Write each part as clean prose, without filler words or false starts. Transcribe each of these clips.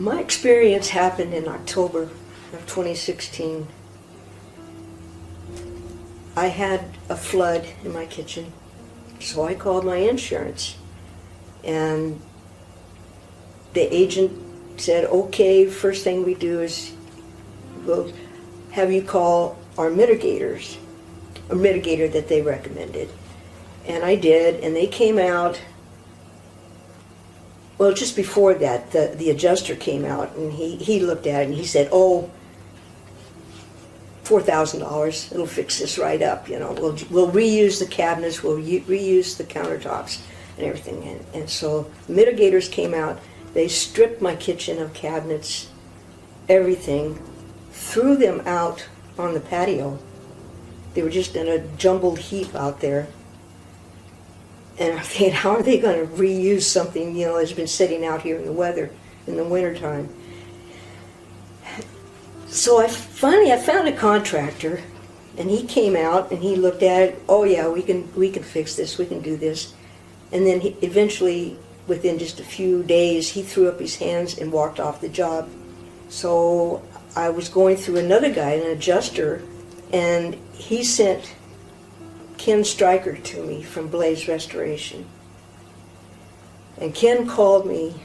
My experience happened in October of 2016. I had a flood in my kitchen, so I called my insurance, and the agent said, okay, first thing we do is we'll have you call our mitigators, a mitigator that they recommended. And I did, and they came out. Well, just before that, the adjuster came out, and he looked at it, and he said, oh, $4,000, it'll fix this right up, you know. We'll reuse the cabinets, we'll reuse the countertops and everything. And so mitigators came out, they stripped my kitchen of cabinets, everything, threw them out on the patio. They were just in a jumbled heap out there. And I'm thinking, how are they going to reuse something, you know, that's been sitting out here in the weather in the wintertime? So I found a contractor, and he came out and he looked at it. Oh yeah, we can fix this. We can do this. And then eventually, within just a few days, he threw up his hands and walked off the job. So I was going through another guy, an adjuster, and he sent Ken Stryker to me from Blaze Restoration. And Ken called me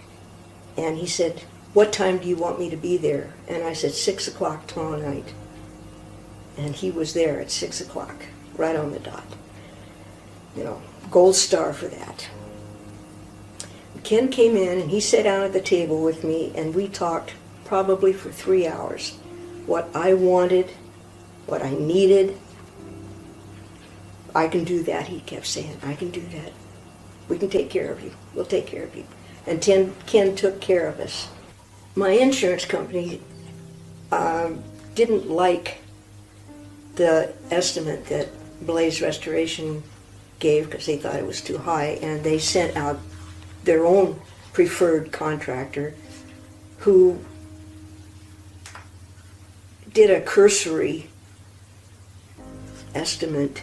and he said, what time do you want me to be there? And I said, 6 o'clock tomorrow night. And he was there at 6 o'clock, right on the dot. You know, gold star for that. Ken came in and he sat down at the table with me, and we talked probably for 3 hours. What I wanted, what I needed. I can do that, he kept saying. I can do that. We can take care of you. We'll take care of you. And Ken took care of us. My insurance company didn't like the estimate that Blaze Restoration gave because they thought it was too high, and they sent out their own preferred contractor who did a cursory estimate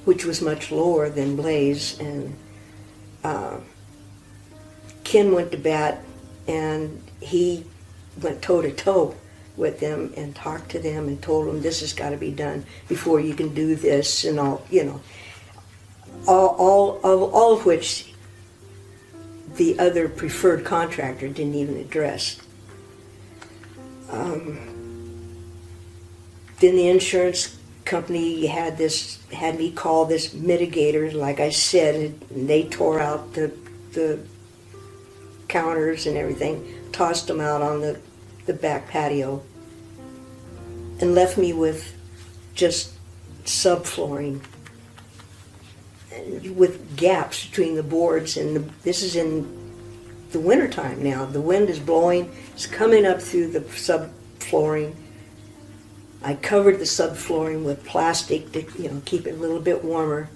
which was much lower than Blaze, and Ken went to bat, and he went toe-to-toe with them and talked to them and told them this has got to be done before you can do this, and all, you know, all of which the other preferred contractor didn't even address. Then the insurance company had me call this mitigator, like I said, and they tore out the counters and everything, tossed them out on the back patio, and left me with just subflooring with gaps between the boards. And this is in the wintertime now. The wind is blowing, it's coming up through the subflooring. I covered the subflooring with plastic to, you know, keep it a little bit warmer.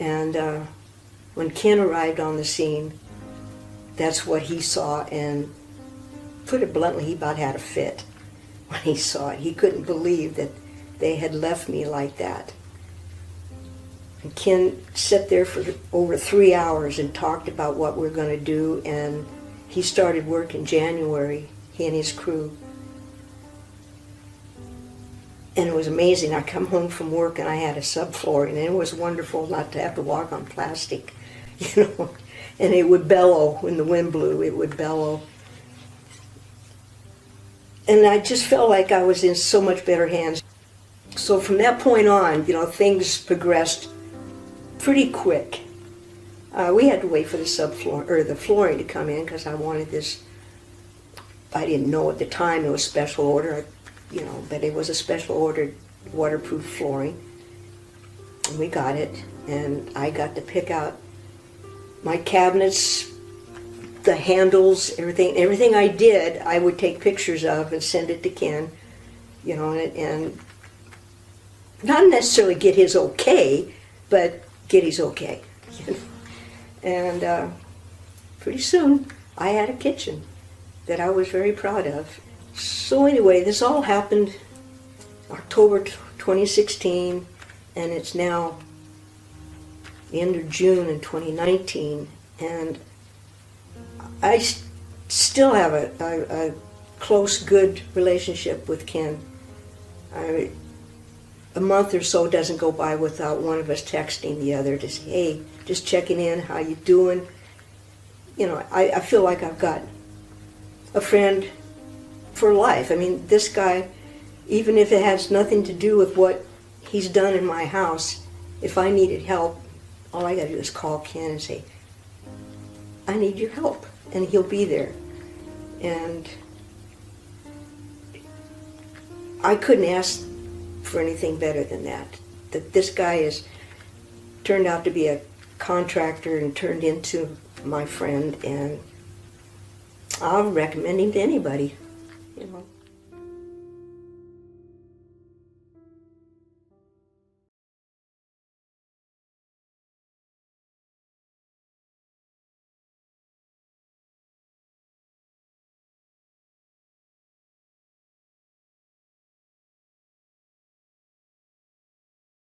And when Ken arrived on the scene, that's what he saw, and put it bluntly, he about had a fit when he saw it. He couldn't believe that they had left me like that. And Ken sat there for over 3 hours and talked about what we're going to do, and he started work in January, he and his crew. And it was amazing. I come home from work and I had a subflooring, and it was wonderful not to have to walk on plastic, you know. And it would bellow when the wind blew, it would bellow. And I just felt like I was in so much better hands. So from that point on, you know, things progressed pretty quick. We had to wait for the subfloor or the flooring to come in because I wanted this. I didn't know at the time it was special order, you know, but it was a special ordered waterproof flooring. And we got it, and I got to pick out my cabinets, the handles, everything I did, I would take pictures of and send it to Ken, you know, and not necessarily get his okay, but get his okay. You know? And pretty soon, I had a kitchen that I was very proud of. So anyway, this all happened October 2016, and it's now the end of June in 2019, and I still have a close, good relationship with Ken. A month or so doesn't go by without one of us texting the other to say, hey, just checking in, how you doing? You know, I feel like I've got a friend for life. I mean, this guy, even if it has nothing to do with what he's done in my house, if I needed help, all I gotta do is call Ken and say, I need your help, and he'll be there. And I couldn't ask for anything better than that. That this guy has turned out to be a contractor and turned into my friend, and I'll recommend him to anybody, you know.